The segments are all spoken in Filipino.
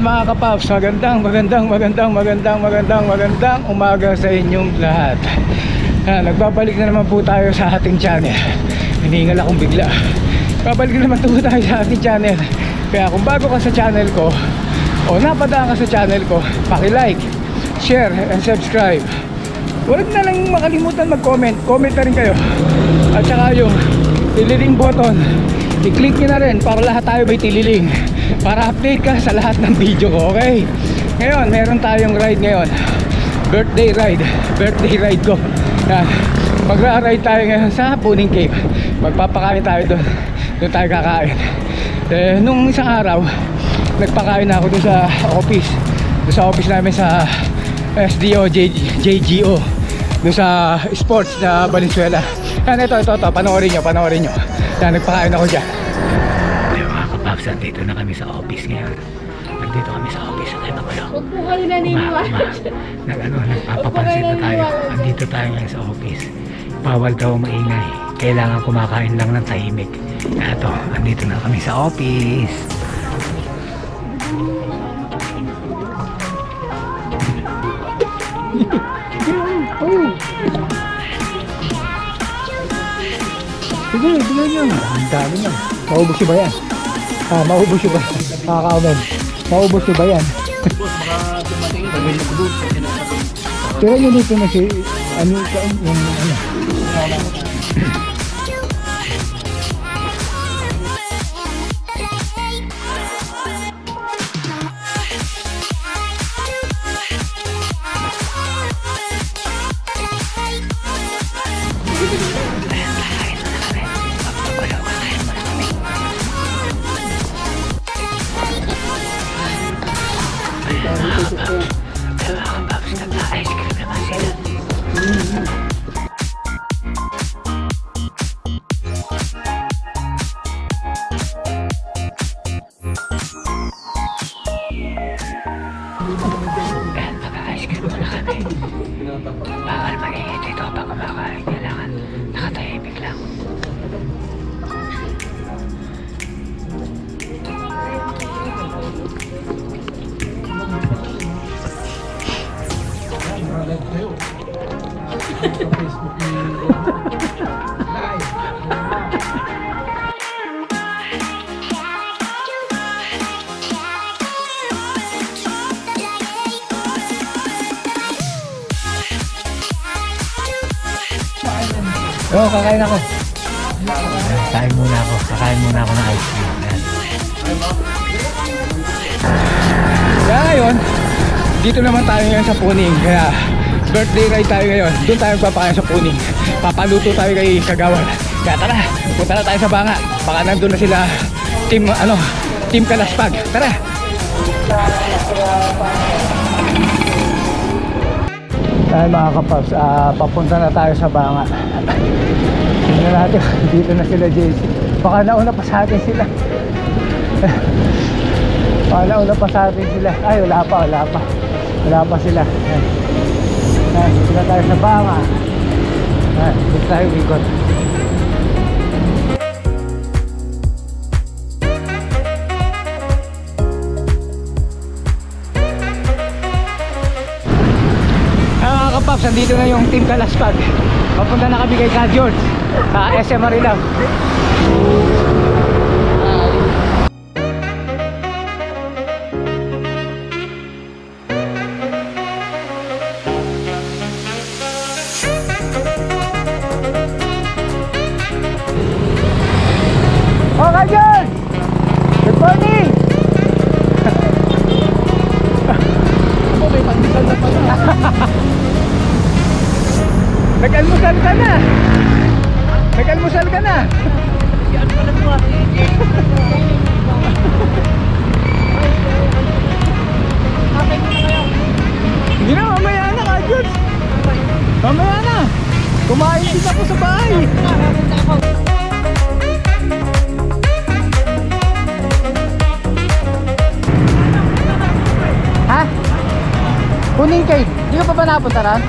Ayan mga kapaps, magandang umaga sa inyong lahat. Nagbabalik na naman po tayo sa ating channel. Hiningal akong bigla. Babalik na naman po tayo sa ating channel. Kaya kung bago ka sa channel ko o napadaan ka sa channel ko, paki-like, share and subscribe. Huwag na lang makalimutan mag-comment. Comment na rin kayo. At saka yung tililing button, i-click nyo na rin para lahat tayo may tililing, para update ka sa lahat ng video ko, okay? Ngayon, meron tayong ride ngayon. Birthday ride ko. Yan. Magra-ride tayo ngayon sa Puning Cave. Magpapakain tayo doon. Doon tayo kakain. Nung isang araw, nagpakain na ako doon sa office. Doon sa office namin sa SDO, JGO. Doon sa sports na Valenzuela. Yan, ito. Panoorin nyo. Yan, nagpakain ako dyan. Mga kapaps, nandito na kami sa office ngayon. Nandito kami sa office. Ano ba yun? Huwag po kayo naniniwala. Nagpapapansin na tayo. Nandito tayo ngayon sa office. Bawal daw maingay. Kailangan kumakain lang ng tahimik. Ito, nandito na kami sa office. Sige, bigyan nyo. Ang dami nyo. Maubos nyo ba yan? Maubos nyo ba? Nakaka-comment. Maubos nyo ba yan? Tira nyo dito na si... Ano yung... Bawal maingit dito pag kumakain. Kailangan nakatahimik lang. Oo, kakain ako. Kakain muna ako ng ice cream. Kaya ngayon, dito naman tayo ngayon sa Puning. Kaya birthday ride tayo ngayon. Doon tayo magpapakain sa Puning. Papaluto tayo kay Kagawan. Kaya tara, punta na tayo sa Banga. Baka nandun na sila Team Kalaspag. Tara! Ay mga kapaps, papunta na tayo sa Banga. Tingnan natin, dito na sila JC. Baka nauna pa sa atin sila. Ay, wala pa sila. Dito na tayo sa Banga. Dito tayo ikot. Paps, nandito na yung Team Kalaspag. Papunta na kami kay Ka George sa SM Marilao. Oh, Ka George! Good morning! May pagbisan na pala. Nag-almusal ka na. Yan pala po. Hindi na, mamaya na Ka George. Mamaya na. Kumain din ako sa bahay. Ha? Puning Cave. Di ka pa ba napunta ron?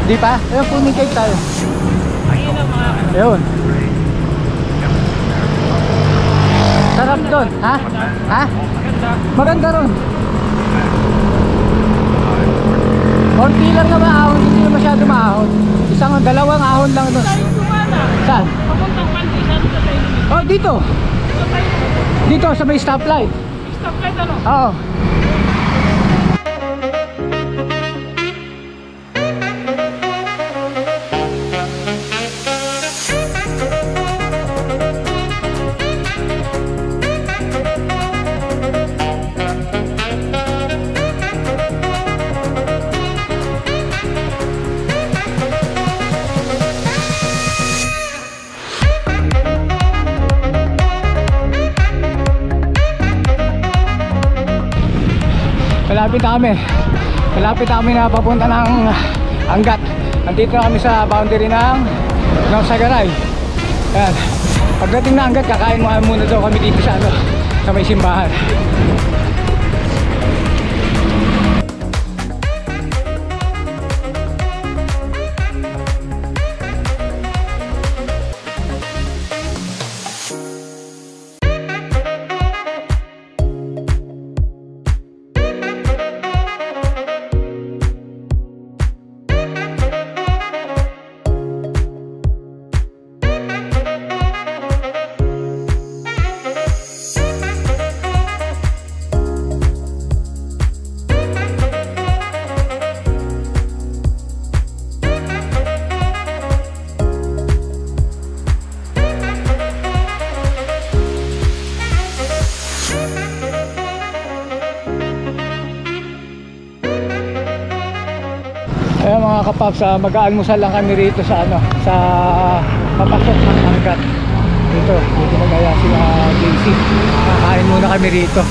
Di pa? Ayun, Puning Cave tayo. Ayun. Sarap doon. Ha? Ha? Maganda ron. Konti lang na maahon, hindi na masyado maahon. Dalawang ahon lang doon. Saan? Oh, dito. Dito sa may stoplight. Stoplight ano? Oo. Malapit na kami na papunta ng Angat. Nandito na kami sa boundary ng Sagaray. Ayan. Pagdating na Angat, kakain muna daw kami dito sa sa may simbahan. Ayan mga kapaps, mag-aalmusal lang kami rito sa papasok ng Angat. Dito magaya sila JC. Kakain muna kami rito.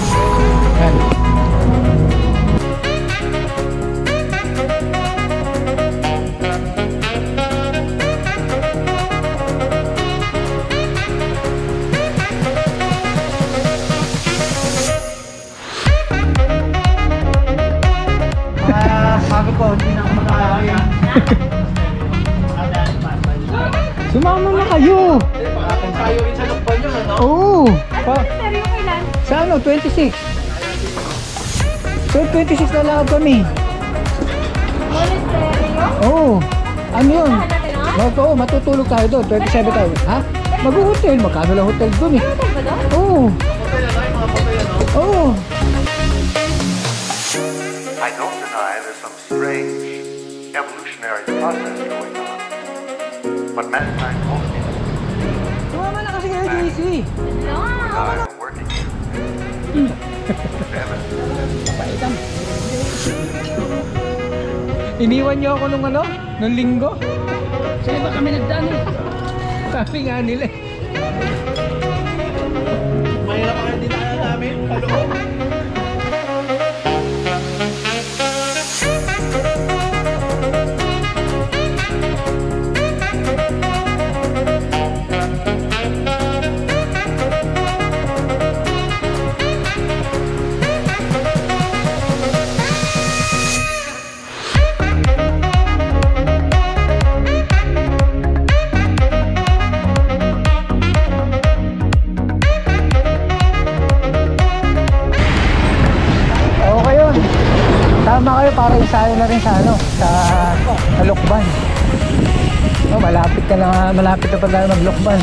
Ayan. Sumama na kayo. Tayo rin sa lukban yun, ano? Oo. Seryo kailan? Sa 26. So 26 na lang kami. Monasteryo? Oo. Ano yun? Oo. Matutulog tayo doon. 27 tayo. Ha? Mag-hotel. Magkano lang hotel doon eh. Hotel ba doon? Oo. Oo. I don't deny there's some strange evolutionary process going on. But mankind won't be. Sumama na kasi kayo, JC. I'm working here. Papaitan. Iniwan niyo ako nung linggo. Saan ba kami nagdaan eh? Sabi nga nila eh. Mahirap ang dinaanan namin, paloob. Tama kayo para isayo na rin sa Lukban. Oh, malapit na pa tayo mag-Lukban.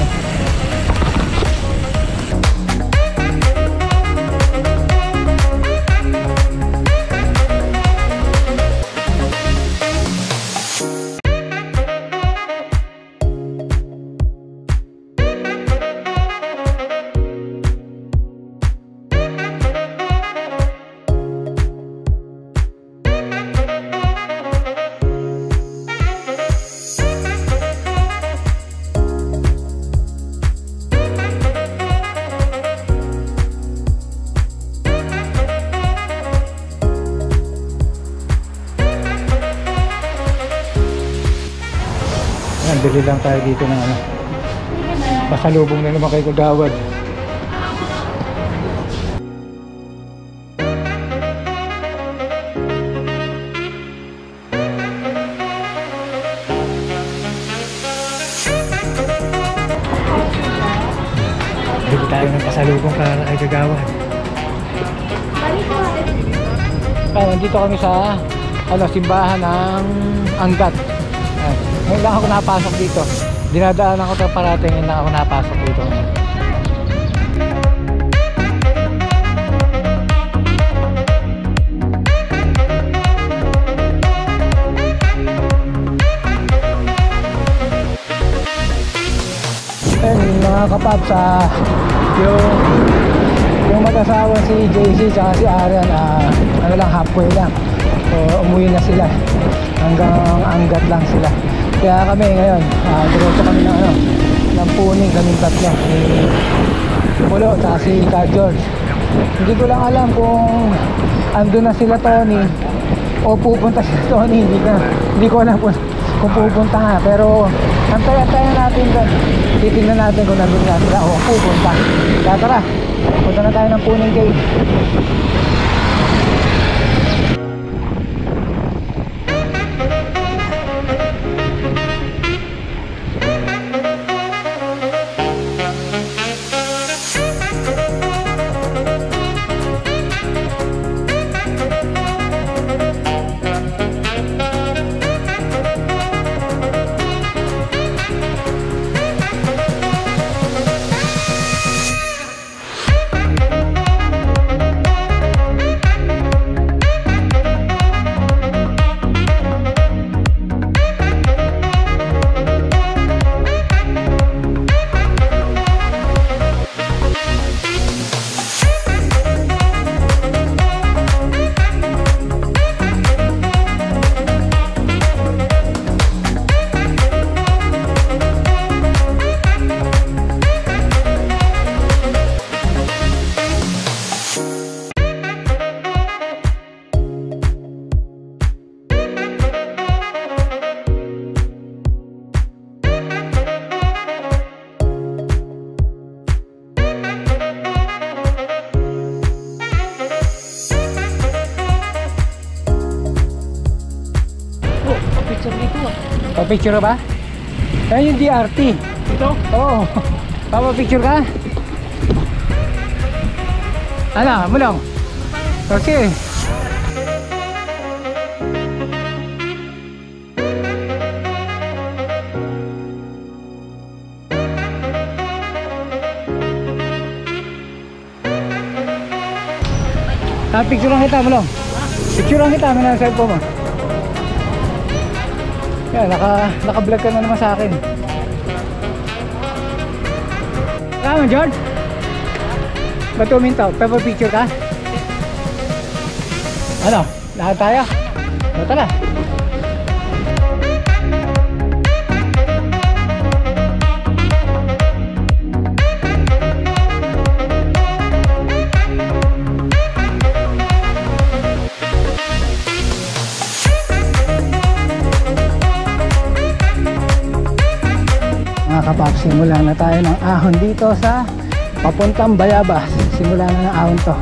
Bili lang tayo dito ng pasalubong na naman kay Kagawad. Bili tayo tayo ng pasalubong para kay Kagawad. Nandito kami sa simbahan ng Angat. Ngayon lang ako napasok dito. Dinadaanan ko ito parating, ngayon lang ako napasok dito. Mga kapaps, yung mag-asawa si JC at si Arian, ano lang, halfway lang, so umuwi na sila, hanggang Angat lang sila. Kaya kami ngayon diretso kami ng Puning, kaming tatlo, si Pulo at si Ka George. Hindi ko lang alam kung andun na sila Tony o pupunta si Tony. Hindi ko alam kung pupunta nga, pero antay-antayan natin doon. Titignan natin kung nandun nga sila o pupunta. Kaya tara, punta na tayo ng Puning Cave. Papicture ba? Ayan yung DRT. Ito? Oo. Papapicture ka? Ano? Mulong? Okay. Picture lang kita, Mulong. Picture lang kita, may nasa cellphone mo. Yan, naka-vlog ka na naman sa akin. Tama, George? Ba't umintaw? Papa-picture ka? Ano? Lahat tayo? Ano tala? Mga kapaps, simula na tayo ng ahon dito sa papuntang Bayabas. Simula na ng ahon to.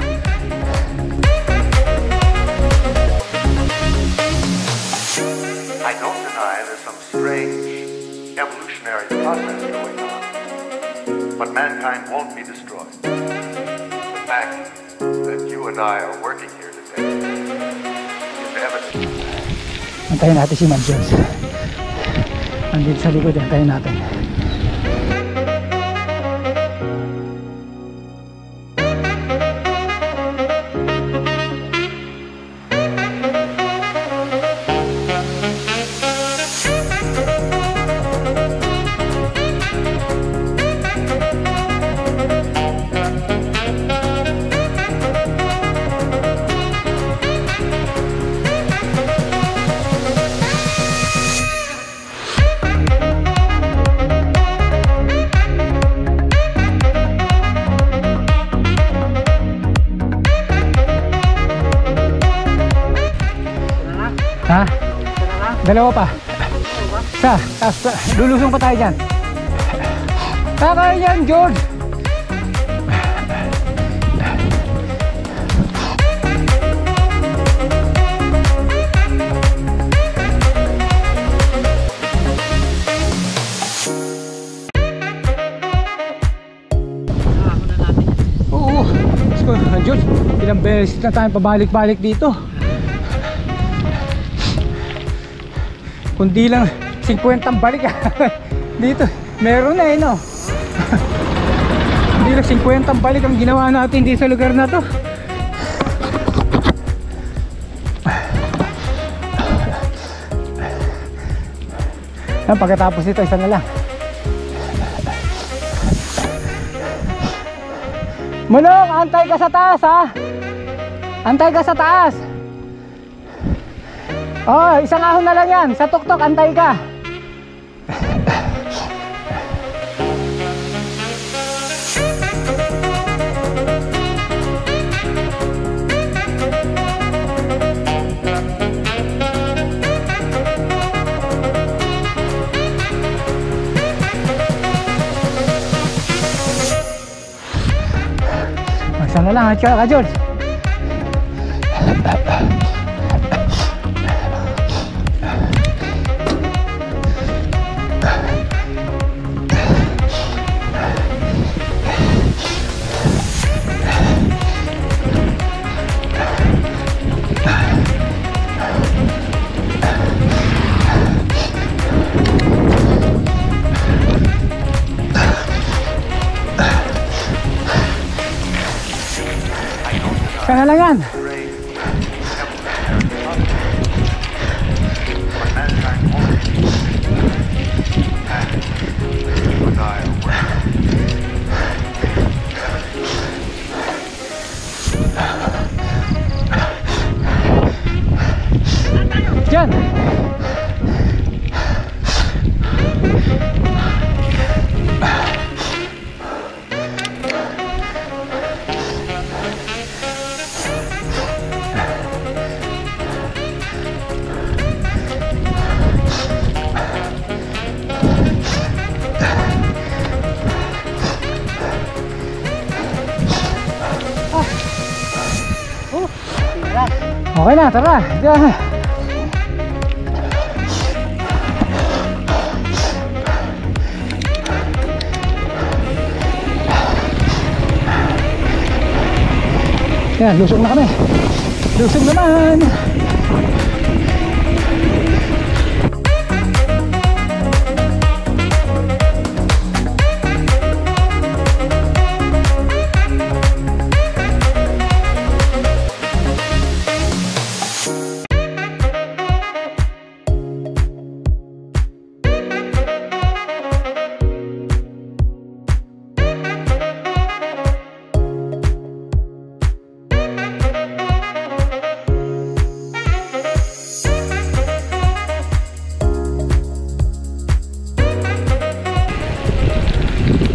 I don't deny there's some strange evolutionary process going on, but mankind won't be destroyed. The fact that you and I are working here today is evidence. Antayin natin si Mad Jones. Andito sa likod, antayin natin. Ha? Dalawa pa. Lulusong pa tayo dyan. Kaya yan, George. beses na tayo pabalik-balik dito. Kundi lang 50 ang balik dito. Meron na no. Hindi lang 50 ang balik ang ginawa natin dito sa lugar na to. Pagkatapos dito, isa na lang. Mulong, antay ka sa taas ha. Antay ka sa taas. Oh, isang ahon na lang yan. Sa tuktok, antay ka. Isa na lang, ka George. Isa na lang yan. Diyan. Okay na, tara. Diyan. Yan, lusog na kami. Lusog naman.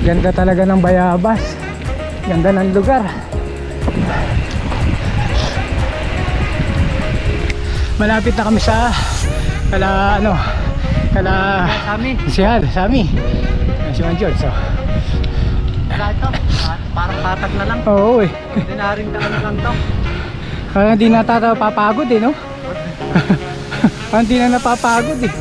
Ganda talaga ng Bayabas. Ganda ng lugar. Malapit na kami sa Sami. Sami. Si Juan George. So. Ito, parang patag na lang. Oo eh. Dinaring ka na lang to. Parang hindi napapagod eh, no? Parang hindi na napapagod eh.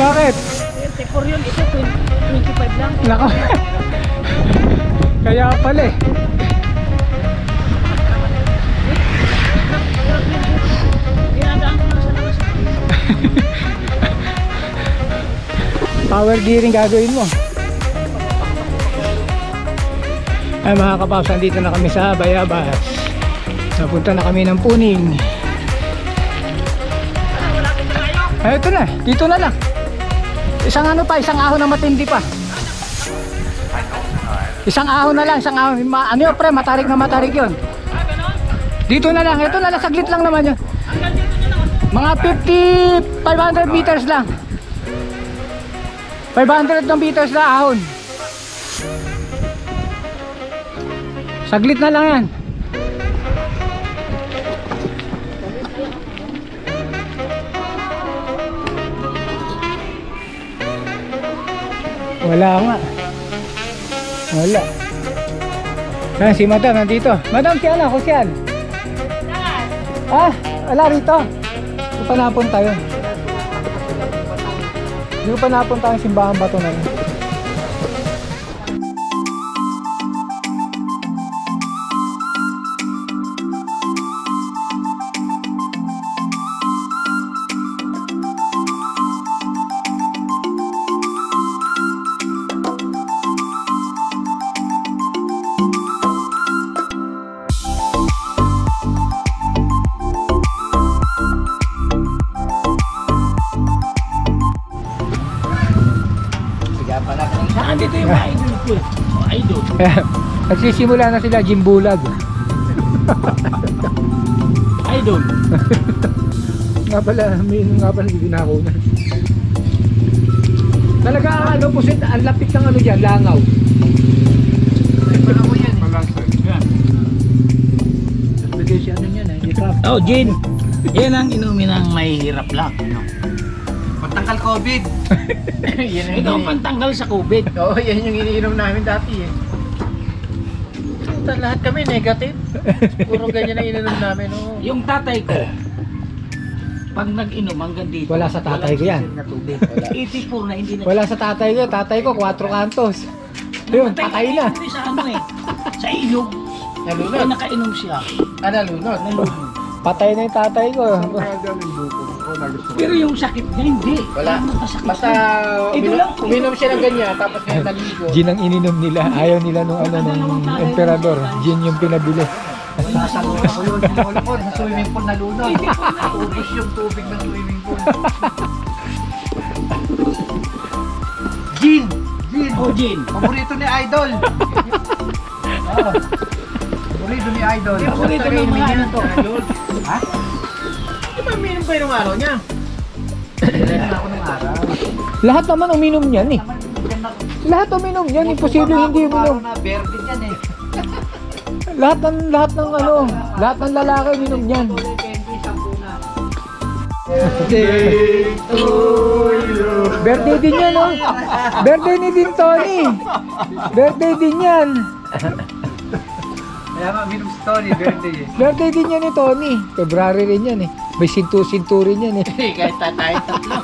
Bakit? Tekor yun, ito 25 lang. Nako. Kaya pala eh. Dinadaan ko lang sa labas. Power gearing gagawin mo. Ay mga kapaps, nandito na kami sa Bayabas. Napunta na kami ng Puning. Ay, ito na, dito na lang. Isang ahon na matindi pa. Isang ahon na lang, ano yun pre, matarik na matarik yun. Dito na lang, ito na lang, saglit lang naman yun. Mga 500 meters lang. 500 ng meters na ahon. Saglit na lang yan. Wala nga. Wala. Si Madam nandito. Madam, si ano? Kusyal. Ah, Ala rito. Hindi pa napunta yun. Hindi pa napunta yung simbahan bato na yun. Dito yung mga idol ko. Mga idol. Nagsisimula na sila Jimbulag. Idol. Nga pala, may nga pala hindi na ako na. Talaga ano po sin, ang lapit ng ano diyan, langaw. Ako yan. Yan. Bigay siya ano yan eh. Oh, gin. Yan ang inumin ng may hirap lang. No? Pagtangkal COVID. Yan ang Ito ang pantanggal sa COVID. Oo, yan yung iniinom namin dati eh. Lahat kami negative. Puro ganyan ang ininom namin. Oh. Yung tatay ko, pag nag-inom hanggang dito. Wala sa tatay ko yan. Na tubig. Wala. 84 na hindi na. Wala sa tatay ko, tatay ko 4 kantos. Ayun, patay na. Hindi sa ano eh. Sa ilog. Kaya Nalunod. nakainom siya. Nalunod. Nalunod. Patay na yung tatay ko. Pero yung sakit niya hindi. Wala. Masakit Basta Ito lang. uminom siya ng ganyan tapos ngayon naligo. Gin ang ininom nila. Ayaw nila nung ano nung emperador. Gin yung pinabili. Nasalunod ako yun. Sinulog ko sa swimming pool nalunod. Ubus yung tubig ng swimming pool. Gin! Gin! Oh, gin. Paborito ni Idol! Oo. Paborito ni Idol. Paborito ng mga ano to. Ha? Di ba minum pa yung araw niya? Kailan ako ng araw. Lahat naman uminom niyan eh. Lahat uminom niyan. Imposible hindi uminom. Na verde yan eh. Lahat ng ano, lahat ng lalaki uminom niyan. Birthday din yan, oh. Birthday ni din Tony. Birthday din yan. Kaya nga minum si Tony, verde eh. Birthday din yan ni Tony. February rin yan eh. May sintu-sintu rin yan eh. Kahit tayo tatlo.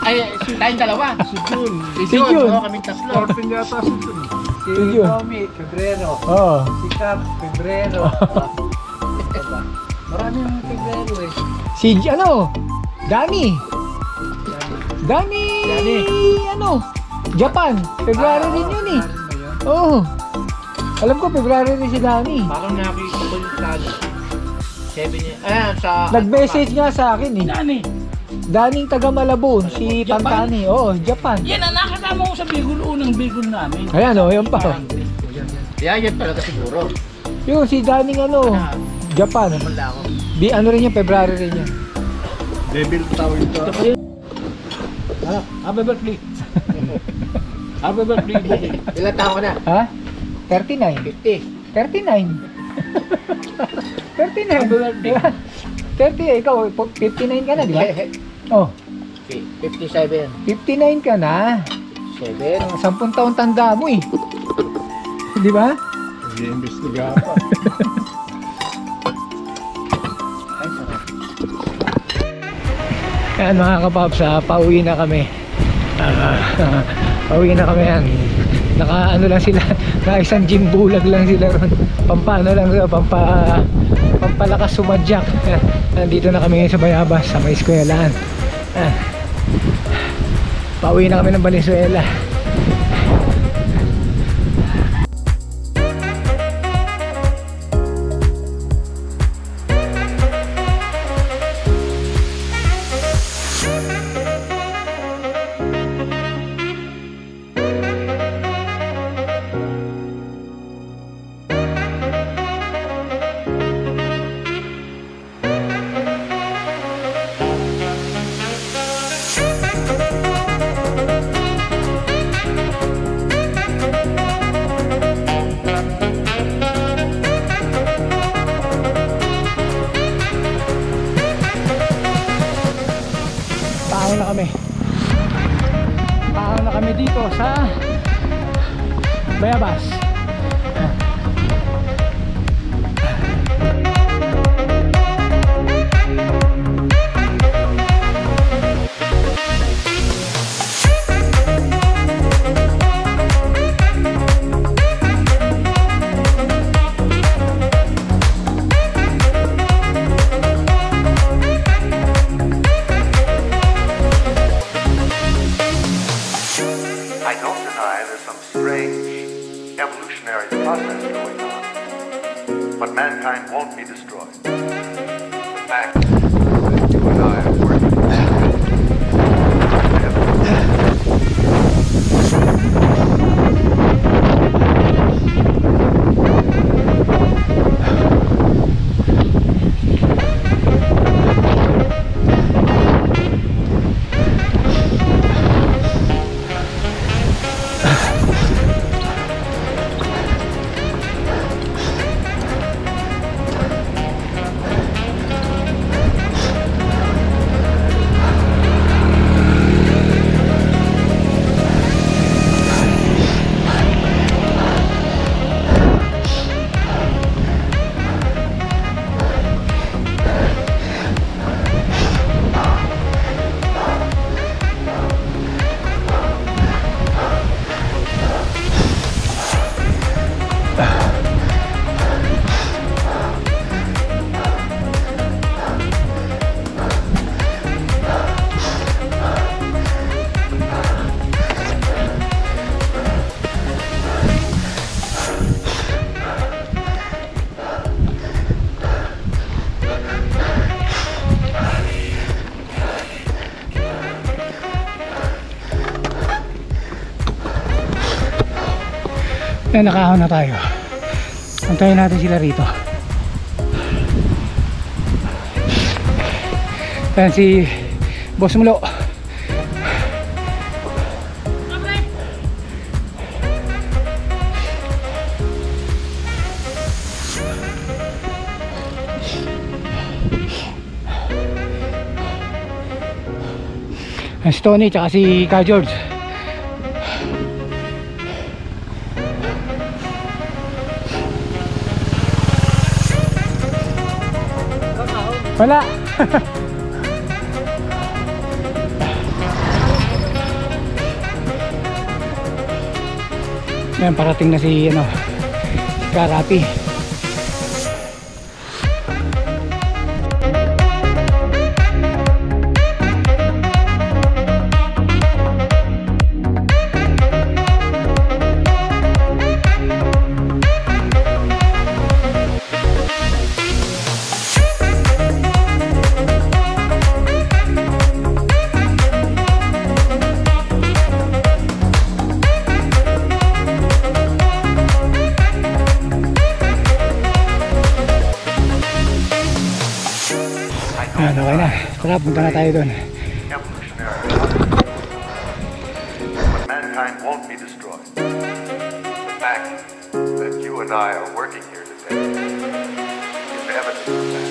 Ay, tayong dalawa. Si Jun. Si Jun. Oo, kaming tatlo. Orpin yata si Jun. Si Si Jun. Tommy, Febrero. Oo. Si Cap, Febrero. Marami yung Febrero eh. Si ano? Dani. Dani. Dani. Ano? Japan. February din yun eh. Oo. Alam ko February rin si Dani. Parang nakikita ko yung plano. 7 years. Ayan, sa... Nag-message nga sa akin eh. Nani? Daning taga Malabon, si Japan? Pantani. Oo, Japan. Yan ang nakasama ko sa Bicol, unang Bicol namin. Ayan o, yan pa. Yeah, yan talaga siguro. Yung si Daning ano, Japan. Wala ako. Ano rin yan, February rin yan. Devil tawag ito. Ito pa yun. Happy birthday. Happy birthday. Ilan taon ka na? Ha? 39. 50. 39. 39. 30, ikaw, 59 ka na, di ba? Oh, 57. 59 ka na. 7. 10 taon tanda mo eh. Di ba? Nag-iimbestiga pa. Ay, sarap. Ayan mga kapaps, pauwi na kami. Pauwi na kami yan. Naka ano lang sila, na isang gym bulag lang sila ron. Pampano lang sila, pampalakas sumadyak. Nandito na kami sa Bayabas, sa may eskwelahan. Pauwi na kami ng Valenzuela. Paano na kami dito sa Bayabas. deny there's some strange evolutionary process going on. But mankind won't be destroyed. The fact that you and I are working Ayan, nakahon na tayo. Antayin natin sila rito. Ayan si Boss Mulo. Ayan si Tony tsaka si Ka George. Wala. Ayan, parating na si Karapi. Ayan, okay na. Tara, punta na tayo doon. But mankind won't be destroyed. The fact that you and I are working here today is evidence of that.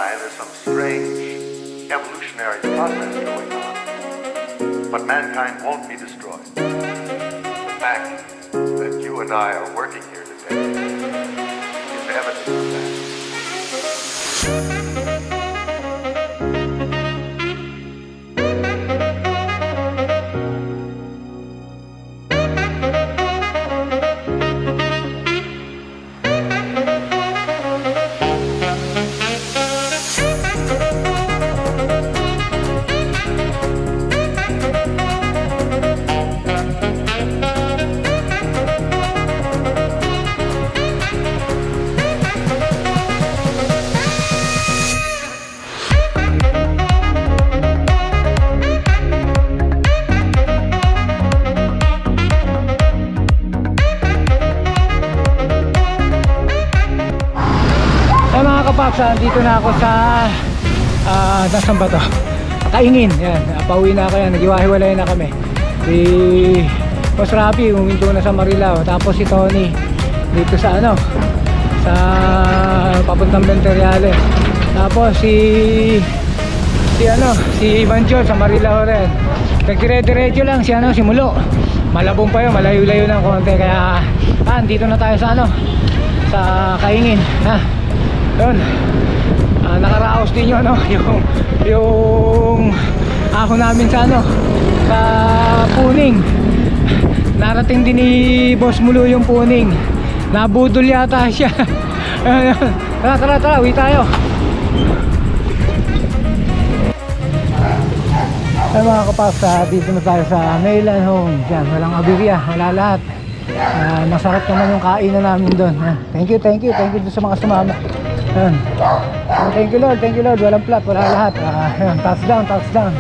deny there's some strange evolutionary process going on. But mankind won't be destroyed. The fact that you and I are working here today is evidence of that. Dito na ako sa nasaan ba to? Kaingin. Yan, pauwi na ako yan. Nag-iwahiwalay na kami. Si Boss Rafi huminto na sa Marilao. Tapos si Tony dito sa ano, sa papuntang Benteriale. Tapos si Ivan John sa Marilao rin. Nagdire-diretso lang si si Mulo. Malabong pa yun, malayo-layo ng konti. Kaya dito na tayo sa sa Kaingin. Yun, nakaraos din yun, yung ako namin sa sa Puning. Narating din ni Boss Mulo yung Puning. Nabudol yata siya. Tara, uwi tayo. Ay mga kapaps, dito na tayo sa Maylan Home. Yan, walang aberya, wala lahat. Masarap naman yung kainan namin doon. Thank you doon sa mga sumama. Thank you Lord, walang plat, wala lahat. Touchdown.